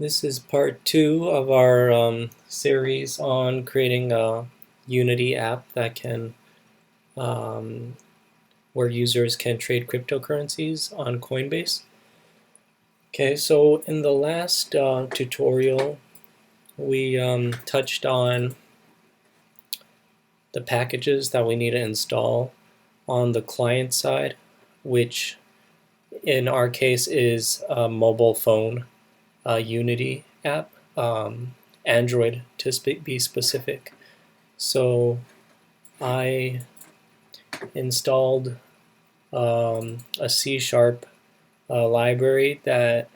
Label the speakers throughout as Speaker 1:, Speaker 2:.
Speaker 1: This is part 2 of our series on creating a Unity app that can where users can trade cryptocurrencies on Coinbase. Okay, so in the last tutorial we touched on the packages that we need to install on the client side, which in our case is a mobile phone Unity app, Android to be specific. So I installed a C# library that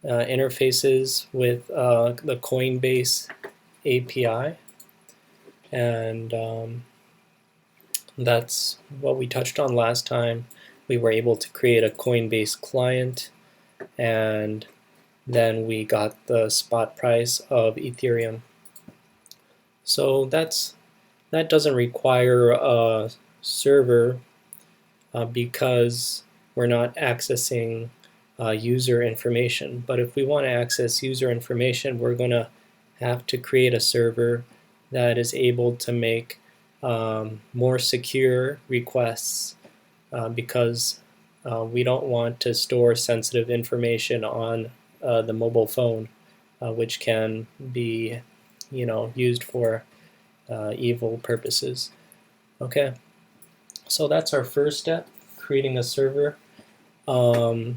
Speaker 1: interfaces with the Coinbase API, and that's what we touched on last time. We were able to create a Coinbase client, and then we got the spot price of Ethereum. So that doesn't require a server because we're not accessing user information. But if we want to access user information, we're going to have to create a server that is able to make more secure requests because we don't want to store sensitive information on the mobile phone, which can be, used for evil purposes. Okay, so that's our first step, creating a server. Now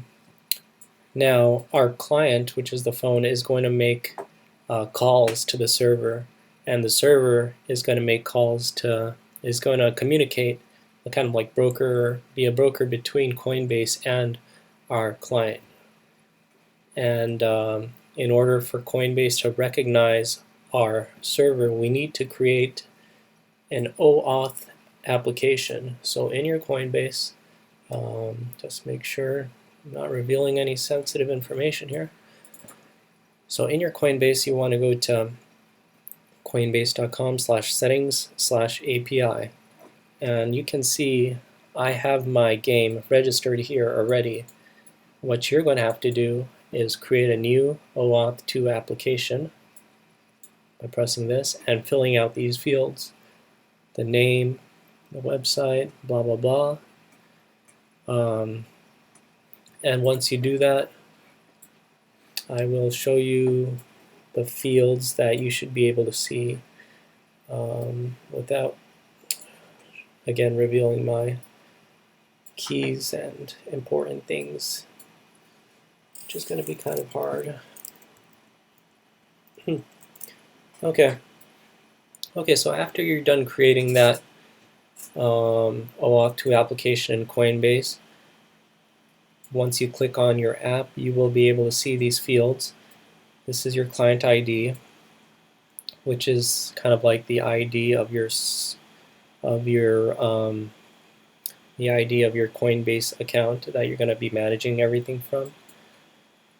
Speaker 1: our client, which is the phone, is going to make calls to the server, and the server is going to make calls is going to communicate, kind of like be a broker between Coinbase and our client. And in order for Coinbase to recognize our server, we need to create an OAuth application. So in your Coinbase, just make sure I'm not revealing any sensitive information here. So in your Coinbase, you want to go to coinbase.com/settings/API, and you can see I have my game registered here already. What you're going to have to do is create a new OAuth 2 application by pressing this and filling out these fields: the name, the website, blah blah blah. And once you do that, I will show you the fields that you should be able to see without, again, revealing my keys and important things, which is going to be kind of hard. Okay, so after you're done creating that OAuth 2 application in Coinbase, once you click on your app, you will be able to see these fields. This is your client ID, which is kind of like the ID of your Coinbase account that you're going to be managing everything from.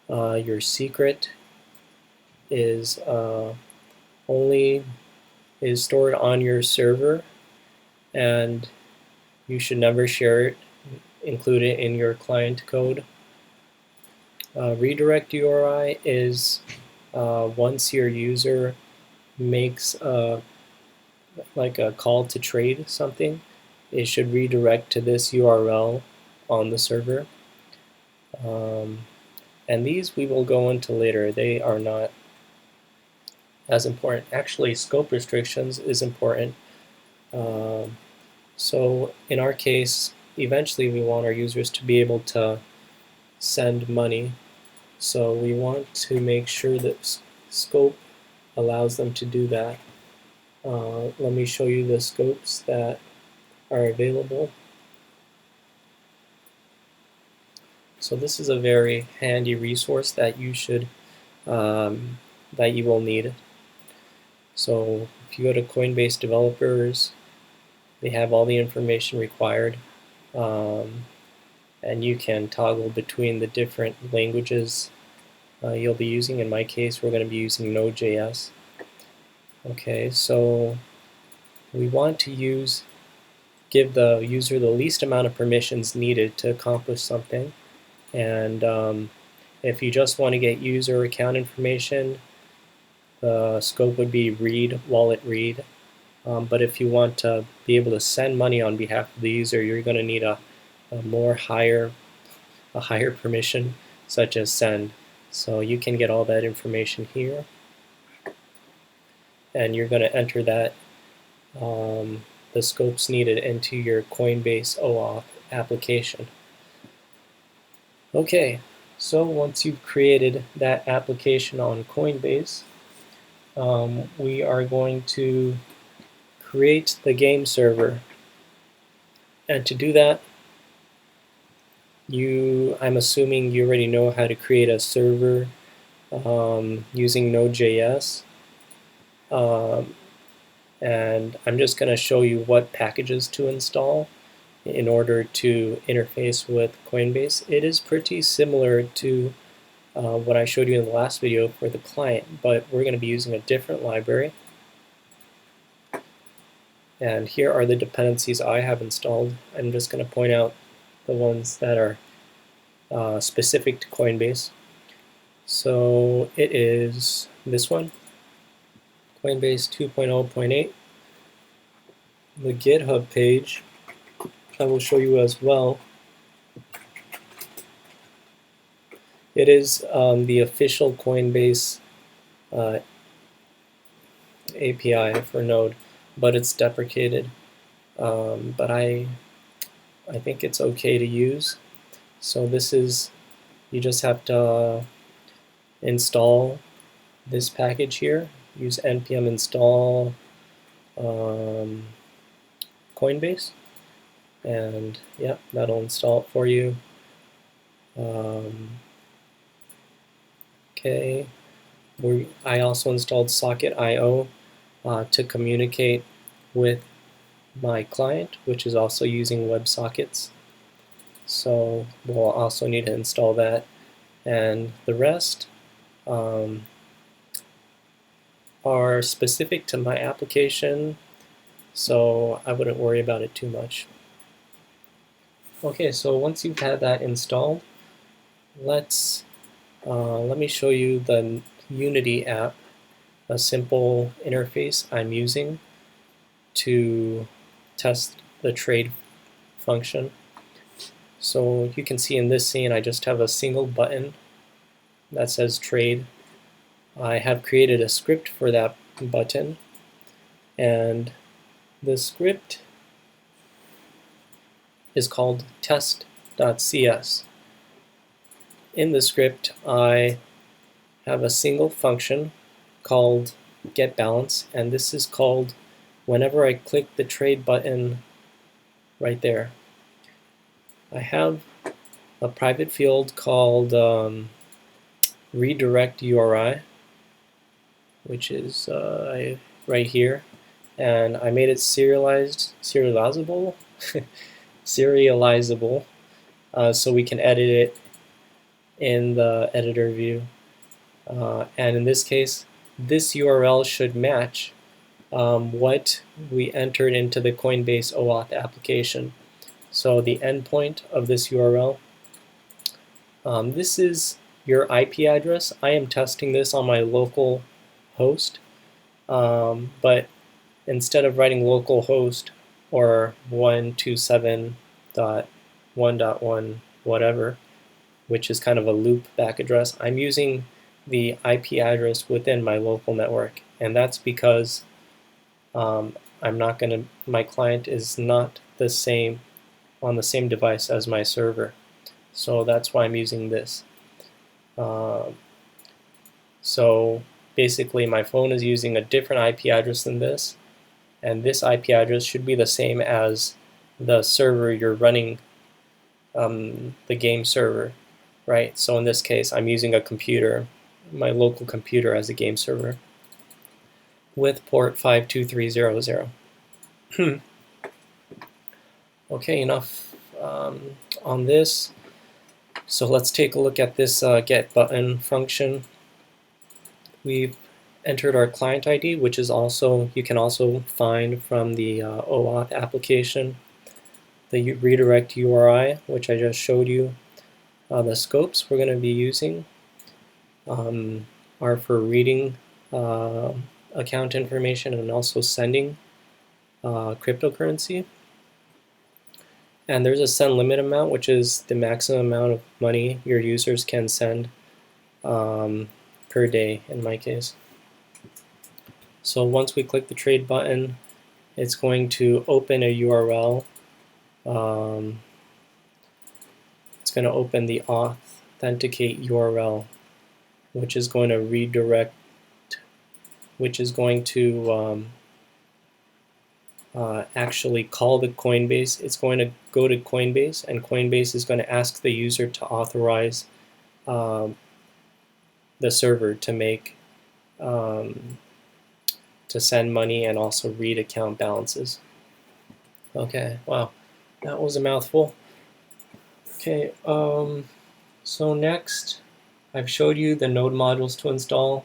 Speaker 1: Your secret is is stored on your server, and you should never share it. Include it in your client code. Redirect URI is once your user makes like a call to trade something, it should redirect to this URL on the server. And these we will go into later. They are not as important. Actually, scope restrictions is important. So in our case, eventually we want our users to be able to send money. So we want to make sure that scope allows them to do that. Let me show you the scopes that are available. So this is a very handy resource that you will need. So if you go to Coinbase developers, they have all the information required, and you can toggle between the different languages you'll be using. In my case, we're going to be using Node.js. Okay, so we want to give the user the least amount of permissions needed to accomplish something, and If you just want to get user account information, the scope would be read, wallet read. But if you want to be able to send money on behalf of the user, you're going to need a higher permission, such as send. So you can get all that information here, and you're going to enter that the scopes needed into your Coinbase OAuth application. Okay, so once you've created that application on Coinbase, we are going to create the game server. And to do that, I'm assuming you already know how to create a server using Node.js. And I'm just going to show you what packages to install in order to interface with Coinbase. It is pretty similar to what I showed you in the last video for the client, but we're going to be using a different library. And here are the dependencies I have installed. I'm just going to point out the ones that are specific to Coinbase. So it is this one, Coinbase 2.0.8. The GitHub page I will show you as well. It is the official Coinbase API for Node, but it's deprecated. But I think it's okay to use. So this is, you just have to install this package here. Use npm install Coinbase, and yeah, that'll install it for you. Okay, I also installed Socket.io to communicate with my client, which is also using WebSockets. So we'll also need to install that, and the rest are specific to my application, so I wouldn't worry about it too much. Okay, so once you've had that installed, let me show you the Unity app, a simple interface I'm using to test the trade function. So you can see in this scene I just have a single button that says trade. I have created a script for that button, and the script is called test.cs. In the script I have a single function called getBalance, and this is called whenever I click the trade button right there. I have a private field called redirect URI, which is right here, and I made it serializable, so we can edit it in the editor view. And in this case, this URL should match what we entered into the Coinbase OAuth application. So the endpoint of this URL, this is your IP address. I am testing this on my local host, but instead of writing localhost or 127.1.1 whatever, which is kind of a loop back address, I'm using the IP address within my local network, and that's because my client is not the same on the same device as my server, so that's why I'm using this. So basically my phone is using a different IP address than this, and this IP address should be the same as the server you're running the game server, right? So in this case I'm using a computer, my local computer, as a game server with port 52300. Okay, enough on this. So let's take a look at this get button function. We've entered our client ID, which is also, you can also find from the OAuth application. The redirect URI, which I just showed you. The scopes we're going to be using are for reading account information and also sending cryptocurrency. And there's a send limit amount, which is the maximum amount of money your users can send per day in my case. So once we click the trade button, it's going to open a URL. It's going to open the authenticate URL, which is going to redirect, which is going to actually call the Coinbase. It's going to go to Coinbase, and Coinbase is going to ask the user to authorize the server to make to send money and also read account balances. Okay, wow, that was a mouthful. Okay, so next I've showed you the node modules to install,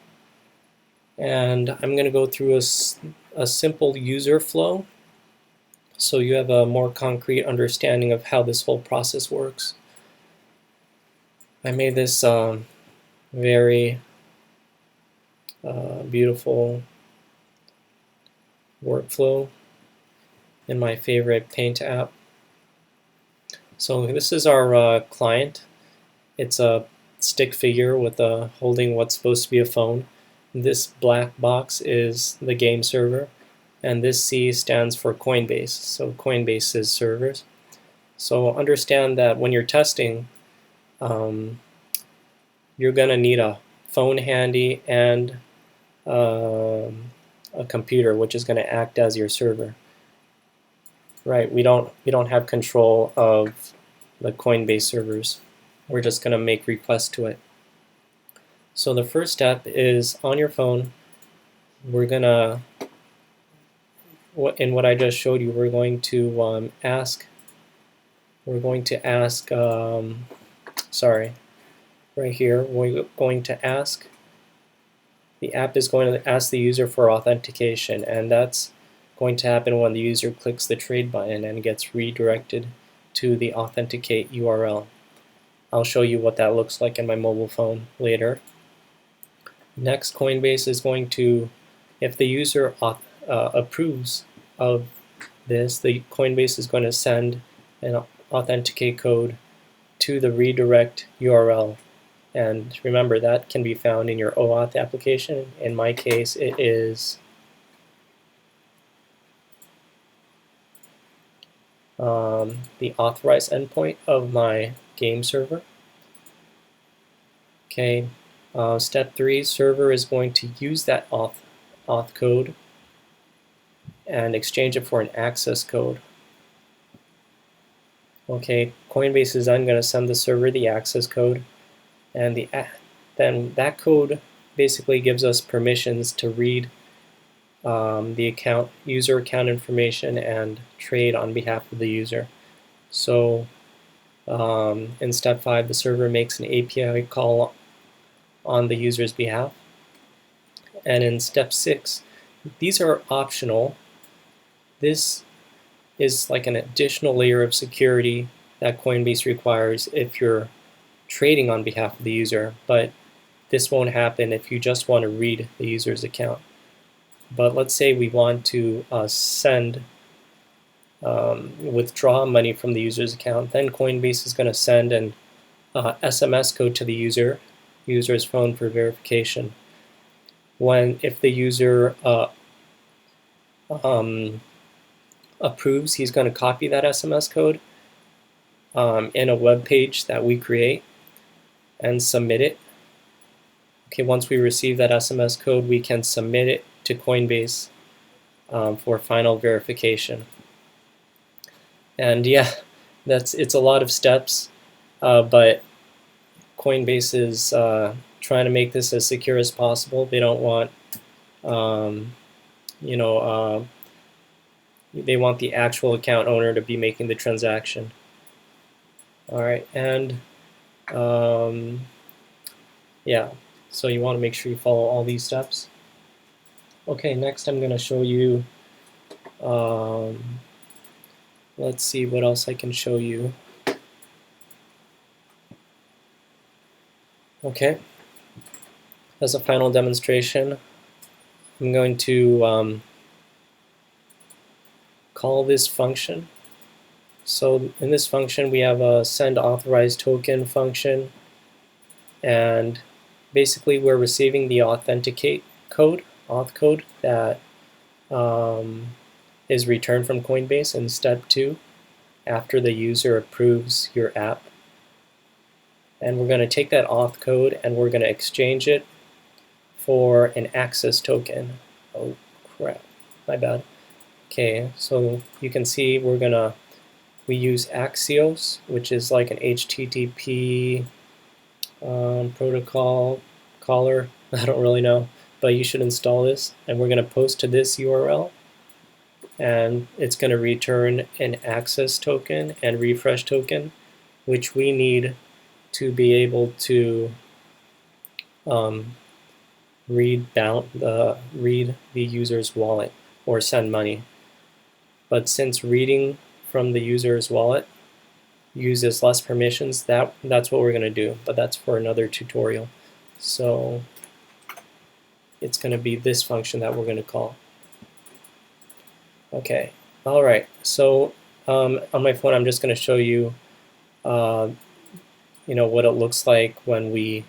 Speaker 1: and I'm going to go through a simple user flow so you have a more concrete understanding of how this whole process works. I made this very beautiful workflow in my favorite Paint app. So this is our client. It's a stick figure with holding what's supposed to be a phone. This black box is the game server, and this C stands for Coinbase, so Coinbase's servers. So understand that when you're testing, you're going to need a phone handy and a computer, which is going to act as your server. Right? We don't have control of the Coinbase servers. We're just going to make requests to it. So the first step is on your phone. We're gonna, in what I just showed you, we're going to ask. Sorry, right here. We're going to ask. The app is going to ask the user for authentication, and that's going to happen when the user clicks the trade button and gets redirected to the authenticate URL. I'll show you what that looks like in my mobile phone later. Next, Coinbase is going to, if the user approves of this, the Coinbase is going to send an authenticate code to the redirect URL. And remember, that can be found in your OAuth application. In my case, it is the authorized endpoint of my game server. Okay, step 3, server is going to use that auth code and exchange it for an access code. Okay, Coinbase is then going to send the server the access code, and then that code basically gives us permissions to read the user account information and trade on behalf of the user. So in step 5, the server makes an API call on the user's behalf. And in step 6, these are optional. This is like an additional layer of security that Coinbase requires if you're trading on behalf of the user, but this won't happen if you just want to read the user's account. But let's say we want to withdraw money from the user's account, then Coinbase is going to send an SMS code to the user's phone for verification. If the user approves, he's going to copy that SMS code in a web page that we create and submit it. Okay, once we receive that SMS code, we can submit it to Coinbase for final verification. And yeah, it's a lot of steps, but Coinbase is trying to make this as secure as possible. They don't want, they want the actual account owner to be making the transaction. All right, and yeah, so you want to make sure you follow all these steps. Okay, next I'm going to show you, let's see what else I can show you. Okay, as a final demonstration, I'm going to call this function. So in this function we have a send authorized token function, and basically we're receiving the authenticate code, auth code, that is returned from Coinbase in step 2 after the user approves your app. And we're going to take that auth code and we're going to exchange it for an access token. Oh crap, my bad. Okay, so you can see we use Axios, which is like an HTTP protocol caller. I don't really know, but you should install this, and we're going to post to this URL, and it's going to return an access token and refresh token, which we need to be able to read the user's wallet or send money. But since reading from the user's wallet uses less permissions, that's what we're going to do, but that's for another tutorial. So it's going to be this function that we're going to call. Okay, all right. So on my phone, I'm just going to show you, what it looks like when we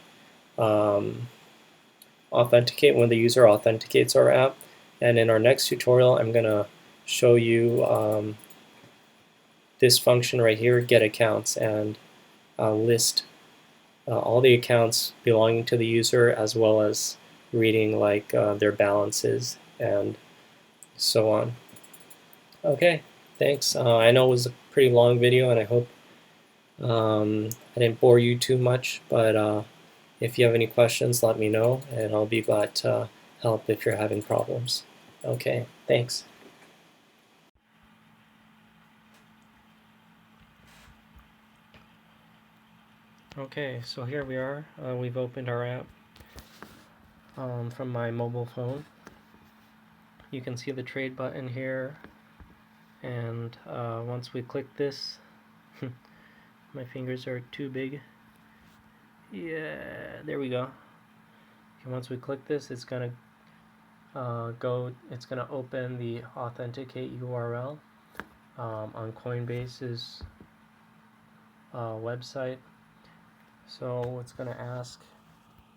Speaker 1: authenticate, when the user authenticates our app. And in our next tutorial, I'm going to show you this function right here, get accounts, and list all the accounts belonging to the user, as well as reading like their balances and so on. Okay, thanks. I know it was a pretty long video, and I hope I didn't bore you too much, but if you have any questions, let me know, and I'll be glad to help if you're having problems. Okay, thanks. Okay, so here we are. We've opened our app from my mobile phone. You can see the trade button here, and once we click this, my fingers are too big. Yeah, there we go. Okay, once we click this, it's gonna it's gonna open the authenticate URL on Coinbase's website. So it's gonna ask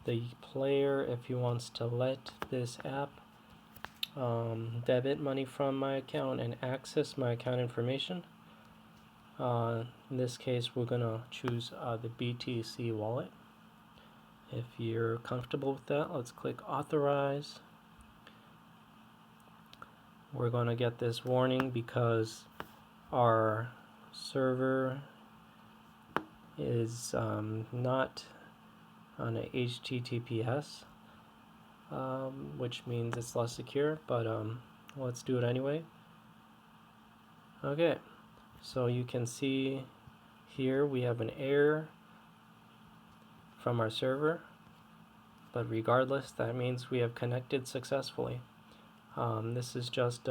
Speaker 1: the player if he wants to let this app debit money from my account and access my account information. In this case, we're gonna choose the BTC wallet. If you're comfortable with that, let's click authorize. We're going to get this warning because our server is not on a HTTPS, which means it's less secure, but let's do it anyway. Okay, so you can see here we have an error from our server, but regardless, that means we have connected successfully. This is just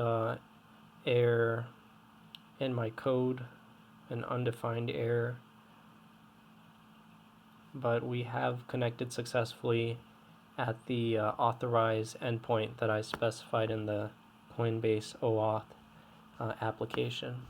Speaker 1: error in my code, an undefined error, but we have connected successfully at the authorized endpoint that I specified in the Coinbase Oauth application.